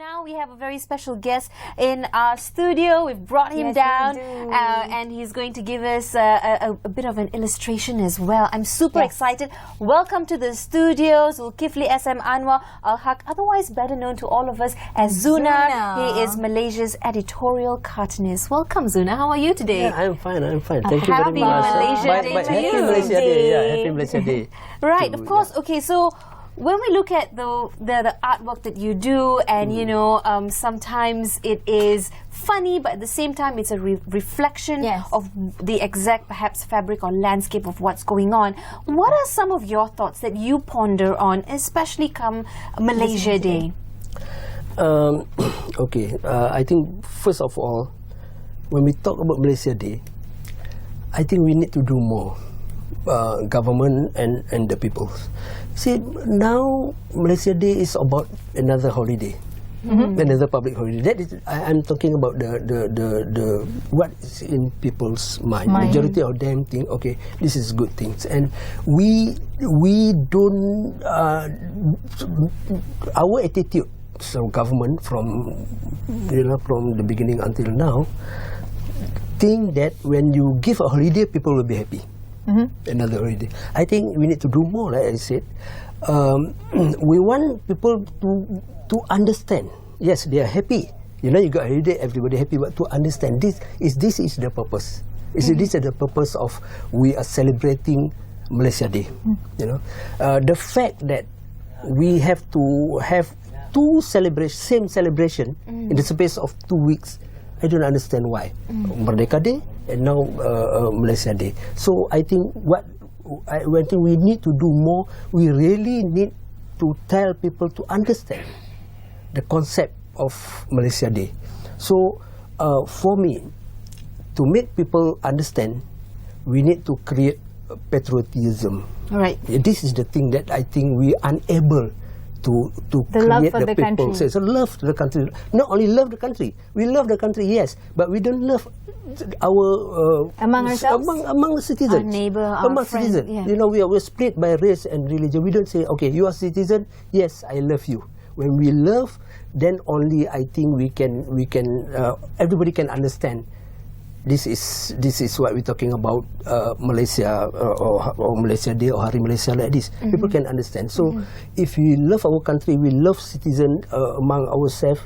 now we have a very special guest in our studio. We've brought him down and he's going to give us a bit of an illustration as well. I'm super excited. Welcome to the studio, Zulkfilee SM Anwar Haque, otherwise better known to all of us as Zunar. He is Malaysia's editorial cartoonist. Welcome, Zunar. How are you today? Yeah, I'm fine. Thank you very much. Happy Malaysia Day to you. Happy Malaysia Day. Yeah, Happy Malaysia Day. Right, of course. Okay, so when we look at the artwork that you do, and you know, sometimes it is funny, but at the same time it's a reflection of the exact perhaps fabric or landscape of what's going on. What are some of your thoughts that you ponder on, especially come Malaysia Day? Okay, I think first of all, when we talk about Malaysia Day, I think we need to do more. Government and the people. See, now Malaysia Day is about another holiday, another public holiday. That is, I'm talking about the what is in people's mind. Majority of them think, okay, this is good things, and we don't. Our attitude, so government from the beginning until now, think that when you give a holiday, people will be happy. Another holiday. I think we need to do more, like I said. We want people to understand. Yes, they are happy. You know, you got a holiday, everybody happy, but to understand this is the purpose. This is the purpose of we are celebrating Malaysia Day. You know, the fact that we have to have same celebration in the space of 2 weeks. I don't understand why. Merdeka Day and now Malaysia Day. So I think we need to do more. We really need to tell people to understand the concept of Malaysia Day. So for me, to make people understand, we need to create patriotism. Right. This is the thing that I think we are unable to create the people. So love the country. Not only love the country, we love the country, yes, but we don't love our among ourselves, among the citizens, our neighbor, among our friend. citizens. You know, we're split by race and religion. We don't say, okay, you are citizen, yes, I love you. When we love, then only I think we can everybody can understand. This is what we're talking about, Malaysia or Malaysia Day or Hari Malaysia, like this. People can understand. So if we love our country, we love citizens among ourselves,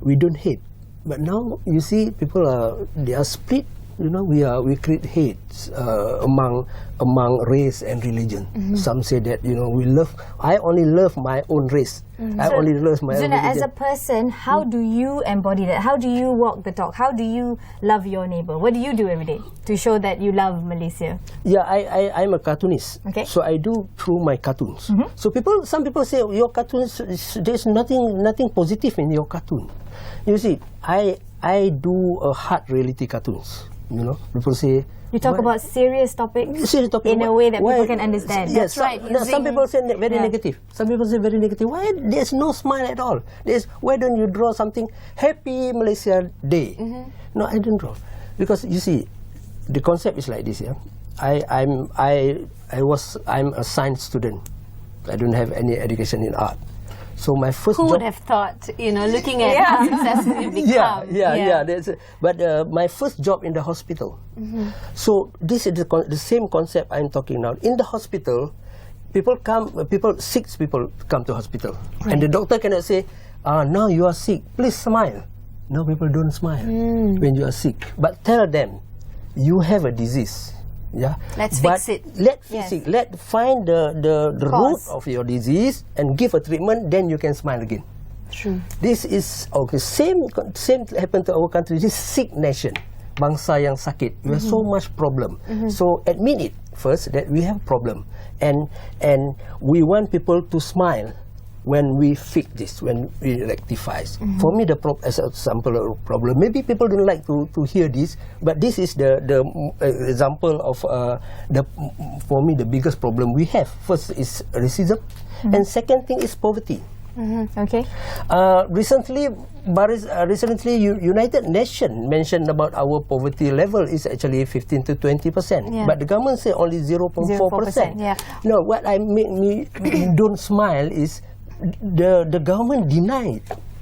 we don't hate. But now you see people they are split. You know, we create hate among race and religion. Some say that, you know, I only love my own race. I only love my own religion. As a person, how do you embody that? How do you walk the talk? How do you love your neighbor? What do you do every day to show that you love Malaysia? Yeah, I'm a cartoonist. Okay. So I do through my cartoons. So some people say your cartoons, there's nothing positive in your cartoon. You see, I do hard reality cartoons. You know, people say you talk about serious topics in a way that people can understand. Yes, that's right. Some people say very negative. Some people say very negative. Why there's no smile at all? Why don't you draw something Happy Malaysia Day? No, I don't draw, because you see, the concept is like this. Yeah, I'm a science student. I don't have any education in art. So my first Who would have thought, you know, looking at how successful you become. But my first job in the hospital. So this is the same concept I'm talking now. In the hospital, sick people come to hospital. And the doctor cannot say, now you are sick, please smile. No, people don't smile when you are sick. But tell them, you have a disease. Yeah. Let's fix it. Let's fix it. Let's find the root of your disease and give a treatment. Then you can smile again. True. This is okay. Same happened to our country. This sick nation, bangsa yang sakit. We have so much problem. So admit it first that we have problem, and we want people to smile when we fix this, when we rectify. For me, as an example of problem, maybe people don't like to hear this, but this is the example of for me the biggest problem we have. First is racism, and second thing is poverty. Okay. Recently, United Nations mentioned about our poverty level is actually 15 to 20%, but the government say only 0.4%. No, what I make me don't smile is the government denied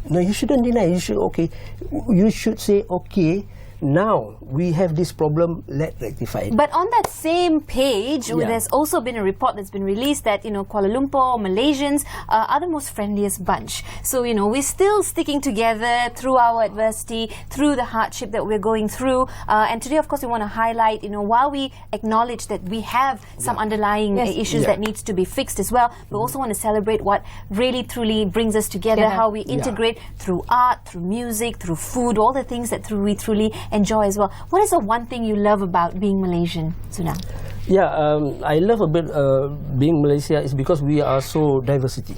No, you shouldn't deny. You should say, okay, now we have this problem, let's rectify it. But on that same page, there's also been a report that's been released that, Kuala Lumpur, Malaysians are the most friendliest bunch. So, we're still sticking together through our adversity, through the hardship that we're going through. And today, of course, we want to highlight, while we acknowledge that we have some underlying issues that needs to be fixed as well, we also want to celebrate what really, truly brings us together, how we integrate through art, through music, through food, all the things that we truly enjoy as well. What is the one thing you love about being Malaysian, Zunar? Yeah, I love a bit being Malaysia is because we are so diversity.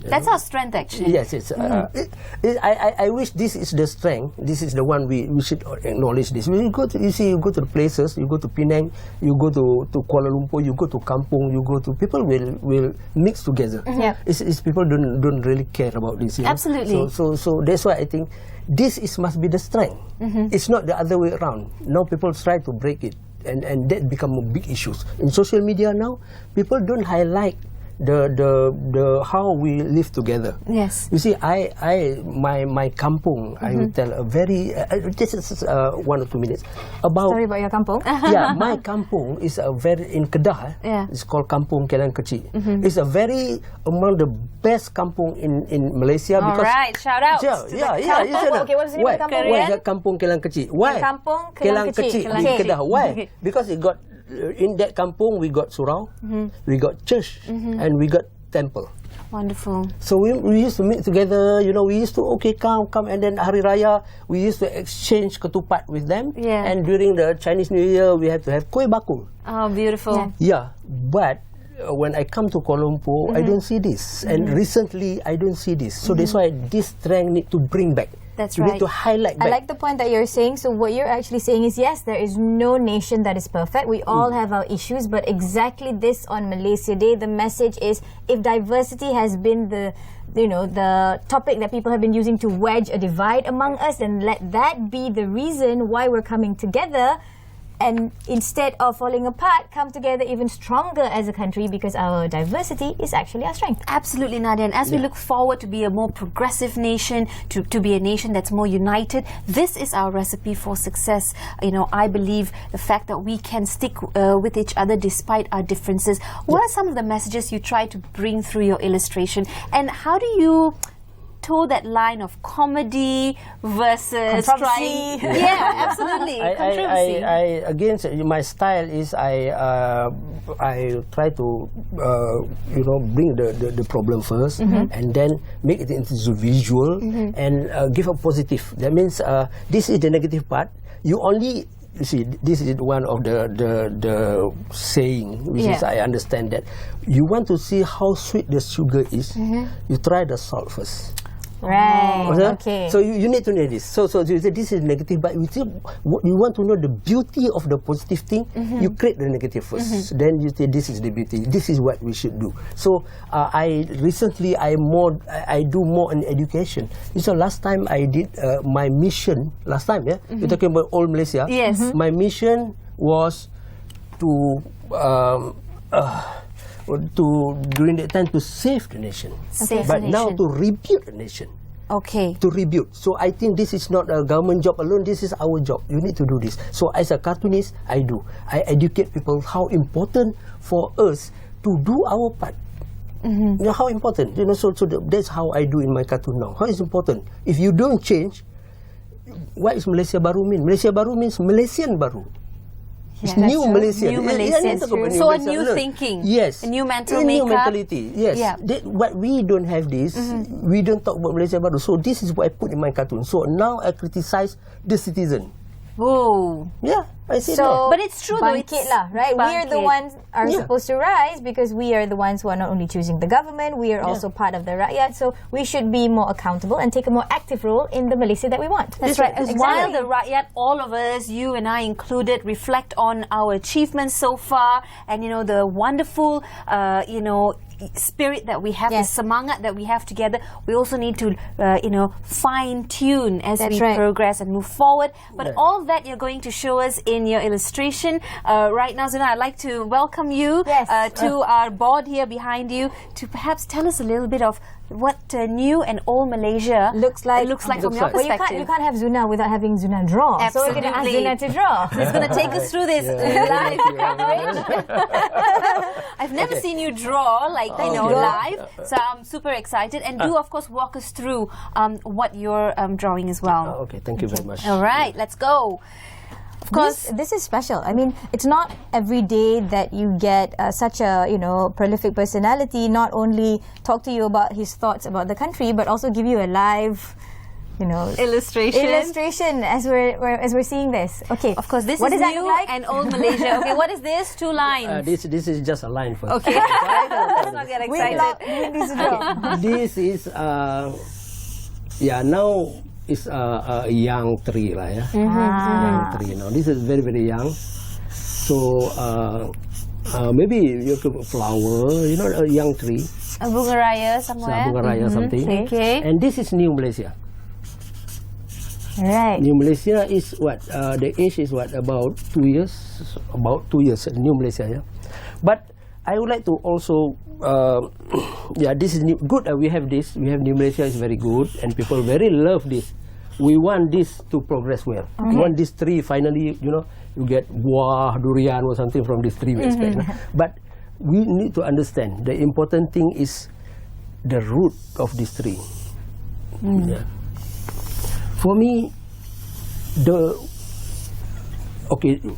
That's our strength, actually. Yes, it's. I wish this is the strength. This is the one we should acknowledge. This. When you go to the places, you go to Penang, you go to Kuala Lumpur, you go to Kampung, you go to people will mix together. It's people don't really care about this. Absolutely. So that's why I think this must be the strength. It's not the other way around. Now people try to break it. And that become a big issues in social media now. People don't highlight the how we live together. Yes. You see, my kampung. I will tell a very this is 1 or 2 minutes about. Story about your kampung. Yeah, my kampung is a very in Kedah. It's called Kampung Kelang Kecil. It's a very among the best kampung in Malaysia. All because right, shout out. Okay, what is the name of the kampung? Why is the Kampung Kelang Kecil? Why? Kampung Kelang Kecil. Kecil in Kedah. Why? Because it got in that kampung we got surau, we got church, and we got temple. Wonderful. So we used to meet together. We used to come, and then Hari Raya we used to exchange ketupat with them. And during the Chinese New Year we had to have kuih bakul. Oh, beautiful. Yeah, but when I come to Kuala Lumpur, I don't see this, and recently I don't see this. So that's why this trend need to bring back. That's you right. need to highlight back. I like the point that you're saying. So what you're actually saying is, yes, there is no nation that is perfect. We all have our issues, but exactly this on Malaysia Day, the message is, if diversity has been the topic that people have been using to wedge a divide among us, then let that be the reason why we're coming together. And instead of falling apart, come together even stronger as a country, because our diversity is actually our strength. Absolutely, Nadia. And as we look forward to be a more progressive nation, to be a nation that's more united, this is our recipe for success. I believe the fact that we can stick with each other despite our differences. What are some of the messages you try to bring through your illustration? And how do you toe that line of comedy versus trying? Yeah, absolutely. Again, my style is I try to bring the problem first, and then make it into visual and give a positive. That means this is the negative part. You see, this is one of the saying, which is I understand that you want to see how sweet the sugar is. You try the salt first. Right. Okay. So you need to know this. So you say this is negative, but you want to know the beauty of the positive thing. You create the negative first. Then you say this is the beauty. This is what we should do. So I do more in education. So last time I did my mission. Last time, you're talking about all Malaysia. Yes. My mission was to during that time to save the nation. But now to rebuild the nation. Okay. To rebuild. So I think this is not a government job alone. This is our job. You need to do this. So as a cartoonist, I educate people how important for us to do our part. How important. So that's how I do in my cartoon now. How is important? If you don't change, what is Malaysia Baru mean? Malaysia Baru means Malaysian Baru. It's new Malaysia. New Malaysian. So a new thinking. Yes. A new mental new makeup. mentality. Yes. Yeah. But we don't have this. We don't talk about Malaysia Baru. So this is what I put in my cartoon. So now I criticize the citizen. Whoa. Yeah, I see that. But it's true though. Bangkit lah, right? We're the ones are supposed to rise, because we are the ones who are not only choosing the government, we are also part of the rakyat. So we should be more accountable and take a more active role in the Malaysia that we want. That's right. Exactly. While the rakyat, all of us, you and I included, reflect on our achievements so far, and the wonderful, spirit that we have, the semangat that we have together, we also need to, fine tune as we progress and move forward. But all that you're going to show us in your illustration. Right now, Zunar, I'd like to welcome you to our board here behind you to perhaps tell us a little bit of what new and old Malaysia looks like from your perspective. You can't have Zunar without having Zunar draw. Absolutely. So we're going to ask Zunar to draw. He's going to take us through this live coverage. I've never seen you draw live, so I'm super excited. And do, of course, walk us through what you're drawing as well. Okay, thank you very much. All right, let's go. Of course, this is special. I mean, it's not every day that you get such a prolific personality not only talk to you about his thoughts about the country, but also give you a live, illustration as we're seeing this. Okay, of course, this what is does new that look like? and old Malaysia. Okay, what is this? 2 lines. This is just a line for Okay, let's not get excited. This is now. It's a young tree lah, ya. Young tree now. This is very, very young. So maybe you could flower, a young tree. A bunga raya somewhere. Bunga raya something. Okay. And this is New Malaysia. Right. New Malaysia is what? The age is what? About 2 years. About 2 years. New Malaysia, yeah. But I would like to also, this is good. We have this. We have New Malaysia is very good, and people very love this. We want this to progress well. We want this tree finally, you get buah durian or something from this tree. We expect. But we need to understand the important thing is the root of this tree. Yeah. For me,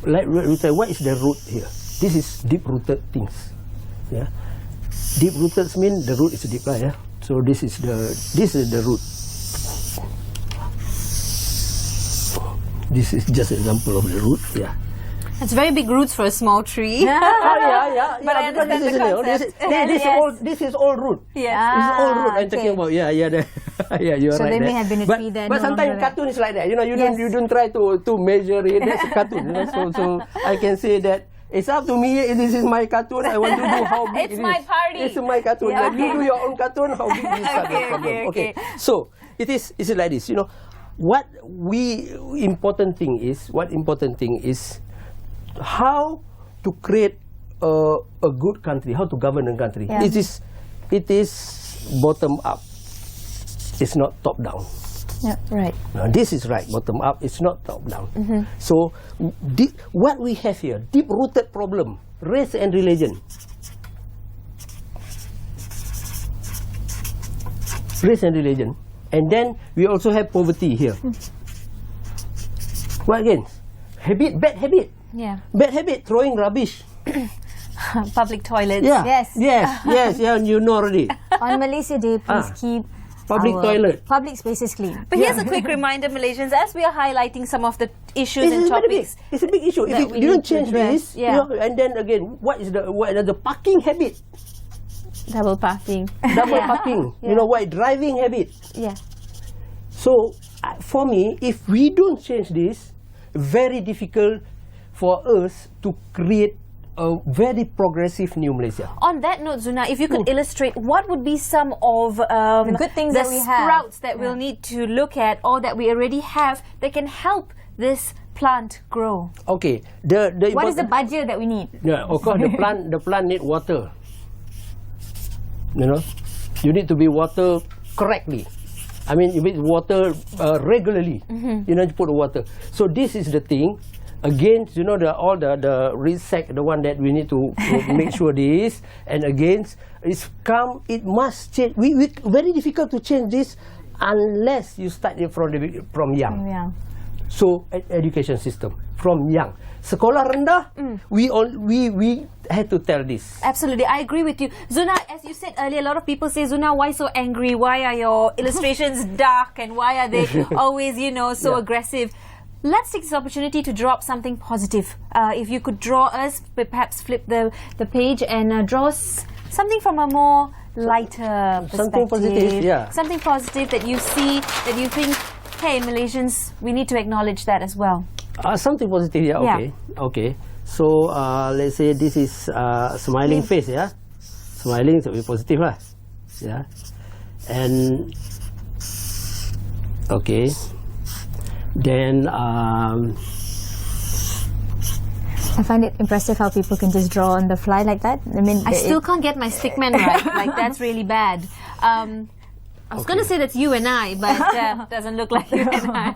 like we say, what is the root here? This is deep-rooted things. Yeah, deep-rooted means the root is deep, yeah. So this is the root. This is just an example of the root. Yeah. It's very big roots for a small tree. Yeah. But I understand the concept. This is all root. Yeah. This is all root. I'm talking about. Yeah, you're so right. There may have been a tree there. But sometimes cartoon is like that. You don't try to measure it. That's a cartoon. So I can say that. It's up to me. This is my cartoon. I want to do how big it's my party. It's my cartoon. Yeah. You do your own cartoon. How big is the problem? Okay. So it is like this. What important thing is how to create a good country. How to govern a country. Yeah. It is bottom up. It's not top down. Yeah, right. Now, this is right, bottom up. It's not top down. So, what we have here, deep-rooted problem, race and religion. Race and religion. And then we also have poverty here. What again? Bad habit. Yeah. Bad habit, throwing rubbish. Public toilets. Yeah. Yes, you know already. On Malaysia Day, please keep public toilet. Public spaces clean. But here's a quick reminder, Malaysians, as we are highlighting some of the issues and topics. It's a big issue. If you don't change this, and then again, what is the parking habit? Double parking. Parking. Why? Driving habit. Yeah. So, for me, if we don't change this, very difficult for us to create a very progressive new Malaysia. On that note, Zunar, if you could illustrate what would be some of the good things the that we have, sprouts that we'll need to look at or that we already have that can help this plant grow. Okay. What is the budget that we need? Yeah, of course, the plant need water. You need to be water correctly. I mean, you need water regularly. You need to put water. So this is the thing. Again, all the reset, the one that we need to make sure this, and again, it must change. We very difficult to change this unless you start it from young. Yeah. So education system from young. Sekolah rendah, we had to tell this. Absolutely, I agree with you. Zunar, as you said earlier, a lot of people say, Zunar, why so angry? Why are your illustrations dark? And why are they always, so aggressive? Let's take this opportunity to draw up something positive. If you could draw us, perhaps flip the page and draw us something from a more lighter perspective. Something positive, yeah. Something positive that you see, that you think, hey, Malaysians, we need to acknowledge that as well. Something positive, yeah, okay. Yeah. Okay. So, let's say this is smiling face, yeah? Smiling, so be positive lah. Yeah. And, okay. Then, I find it impressive how people can just draw on the fly like that. I mean, I still can't get my stickman right. Like, that's really bad. I was going to say that's you and I, but doesn't look like you and I.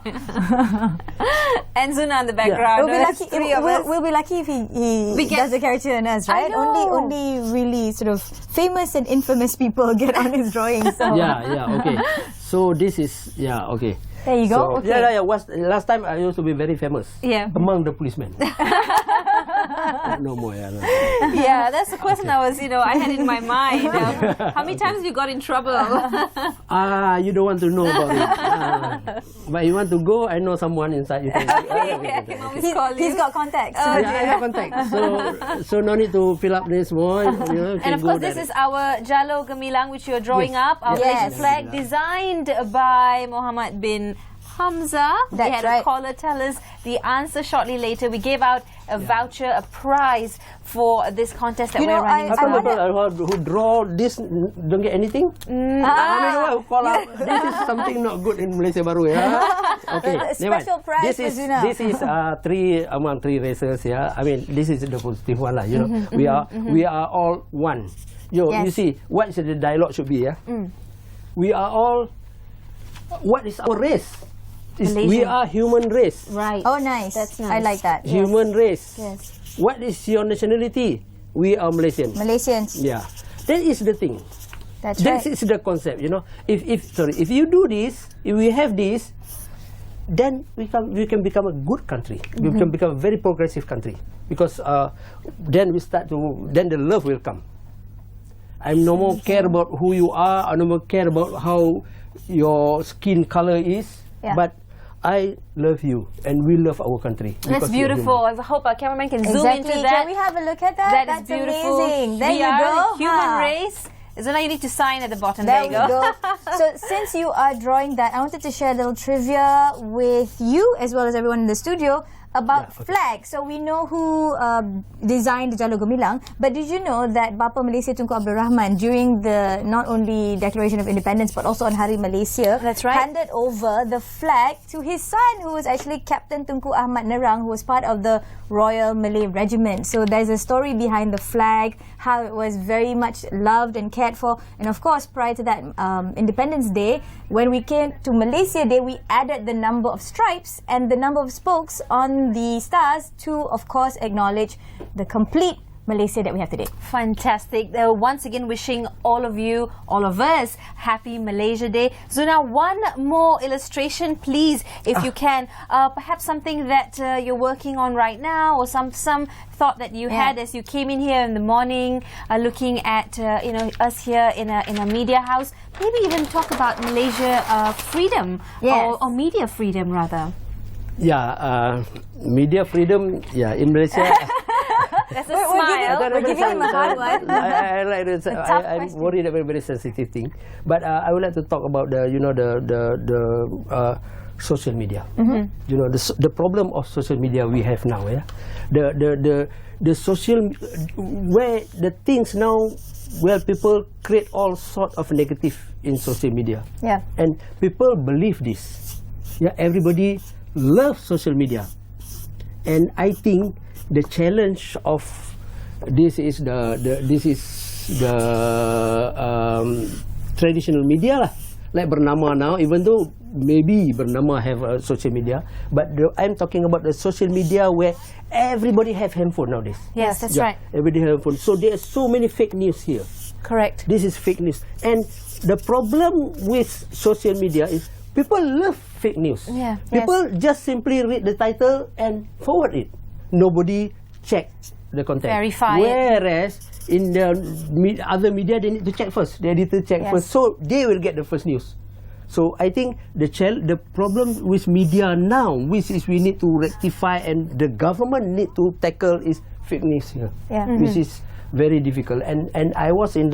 And Zunar in the background. We'll be lucky if he does the character in us, right? Only really sort of famous and infamous people get on his drawings. So. Okay. So this is, okay. There you go. So, okay. Last time I used to be very famous. Yeah. Among the policemen. No more. No. Yeah, that's the question I had in my mind. How many times you got in trouble? You don't want to know about it. But you want to go, I know someone inside. You can, I can always call you. He's got contacts. I got contacts. So no need to fill up this one. And of course, this is our Jalo Gemilang, which you're drawing up. Our Malaysian flag, designed by Muhammad bin Hamza. That's we had a caller tell us the answer shortly later. We gave out a voucher, a prize for this contest that we're running. How come people who draw this don't get anything? This is something not good in Malaysia Baru. Okay, special prize this is three among three races. I mean, this is the positive one, lah. We are all one. You see, what the dialogue should be? We are all. What is our race? We are human race. Right. Oh, nice. That's nice. I like that. Human race. Yes. What is your nationality? We are Malaysians. Malaysians. Yeah. That is the thing. That's right. This is the concept, If you do this, if we have this, then we can become a good country. We can become a very progressive country. Because then the love will come. I no more care about who you are. I no more care about how your skin color is. Yeah. But I love you, and we love our country. That's beautiful. I hope our cameraman can zoom into that. Can we have a look at that? That's beautiful. Amazing. There we you are go. The human race. Zuna, you need to sign at the bottom. There you go. So since you are drawing that, I wanted to share a little trivia with you as well as everyone in the studio about flag. So we know who designed the Jalo Gemilang, but did you know that Bapa Malaysia Tunku Abdul Rahman, during the not only Declaration of Independence but also on Hari Malaysia, handed over the flag to his son, who was actually Captain Tunku Ahmad Nerang, who was part of the Royal Malay Regiment. So there's a story behind the flag, how it was very much loved and cared for. And of course, prior to that Independence Day, when we came to Malaysia Day, we added the number of stripes and the number of spokes on the stars to, of course, acknowledge the complete Malaysia that we have today. Fantastic. Once again, wishing all of you, all of us, happy Malaysia Day. Zuna, one more illustration, please, if you can. Perhaps something that you're working on right now, or some thought that you had as you came in here in the morning, looking at us here in a media house. Maybe even talk about Malaysia freedom, or media freedom rather. Media freedom, in Malaysia. That's a smile. We're giving him a hard one. I like it. I'm worried about very sensitive thing. But I would like to talk about the social media. The problem of social media we have now. The social, where the things now, where people create all sort of negative in social media. Yeah. And people believe this. Everybody loves social media. And I think the challenge of this is the traditional media lah. Like Bernama now, even though maybe Bernama have a social media, but I'm talking about the social media where everybody have handphone nowadays. Yes, that's right. Everybody have handphone. So there are so many fake news here. Correct. This is fake news. And the problem with social media is people love fake news. Yeah. People just simply read the title and forward it. Nobody check the content. Verify it. Whereas in the other media, they need to check first. The editor check first, so they will get the first news. So I think the problem with media now, which is we need to rectify, and the government need to tackle, is fake news here, which is very difficult. And I was in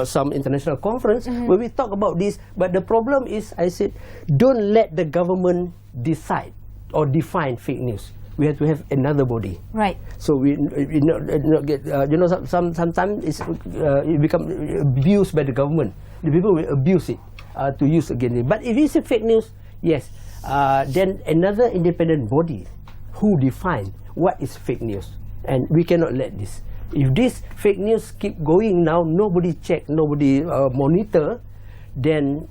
some international conference where we talk about this. But the problem is, I said, don't let the government decide or define fake news. We have to have another body. Right. So we not get sometimes it become abused by the government. The people will abuse it to use against it. But if it's a fake news, yes, then another independent body who define what is fake news, and we cannot let this. If this fake news keep going now, nobody check, nobody monitor, then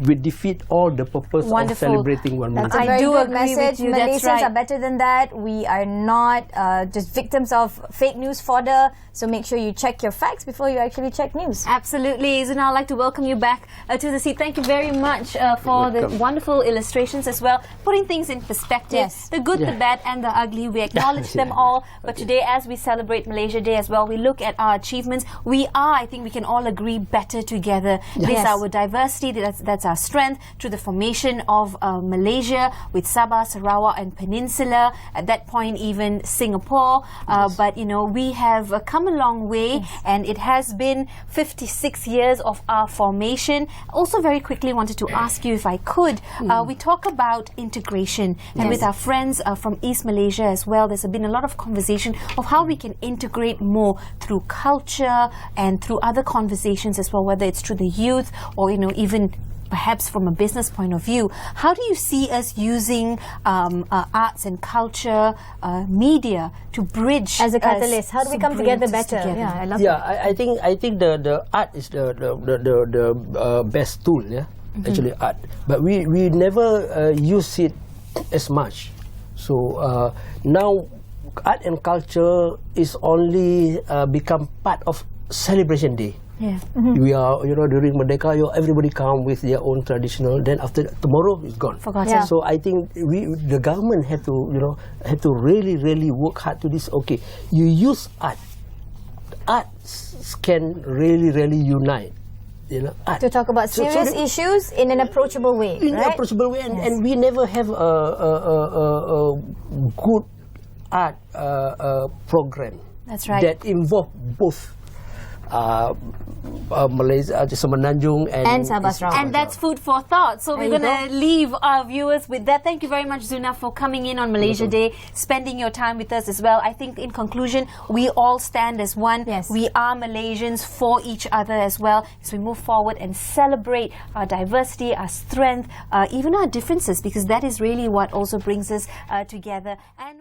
we defeat all the purpose of celebrating one That's month. a very do good agree message. with you. Malaysians That's right. are better than that. We are not just victims of fake news fodder. So make sure you check your facts before you actually check news. Absolutely. Zunar, I'd like to welcome you back to the seat. Thank you very much for the wonderful illustrations as well, putting things in perspective. Yes. The good, the bad and the ugly. We acknowledge them all. But today, as we celebrate Malaysia Day as well, we look at our achievements. We are, I think we can all agree, better together. This is our diversity. That's our strength through the formation of Malaysia with Sabah, Sarawak and Peninsula. At that point, even Singapore. But, you know, we have come a long way, and it has been 56 years of our formation. Also, very quickly wanted to ask you, if I could, we talk about integration, and with our friends from East Malaysia as well, there's been a lot of conversation of how we can integrate more through culture and through other conversations as well, whether it's through the youth or, you know, even perhaps from a business point of view. How do you see us using arts and culture, media to bridge As a catalyst, how do we come together better? Yeah, I love Yeah, that. I think the art is the best tool. Yeah, actually art, but we never use it as much. So now, art and culture is only become part of celebration day. Yeah. We are, you know, during Merdeka, everybody come with their own traditional. Then after tomorrow, it's gone. Forgotten. Yeah. So I think the government have to, you know, really work hard to this. Okay, you use art. Art can really unite. You know, art. To talk about serious issues in an approachable way, In right? an approachable way, and we never have a good art program. That's right. That involve both Malaysia, Semenanjung and Sabah Sarawak. And that's food for thought. So we're There you going to leave our viewers with that. Thank you very much, Zunar, for coming in on Malaysia Day, spending your time with us as well. I think in conclusion, we all stand as one. Yes. We are Malaysians for each other as well, as we move forward and celebrate our diversity, our strength, even our differences, because that is really what also brings us together. And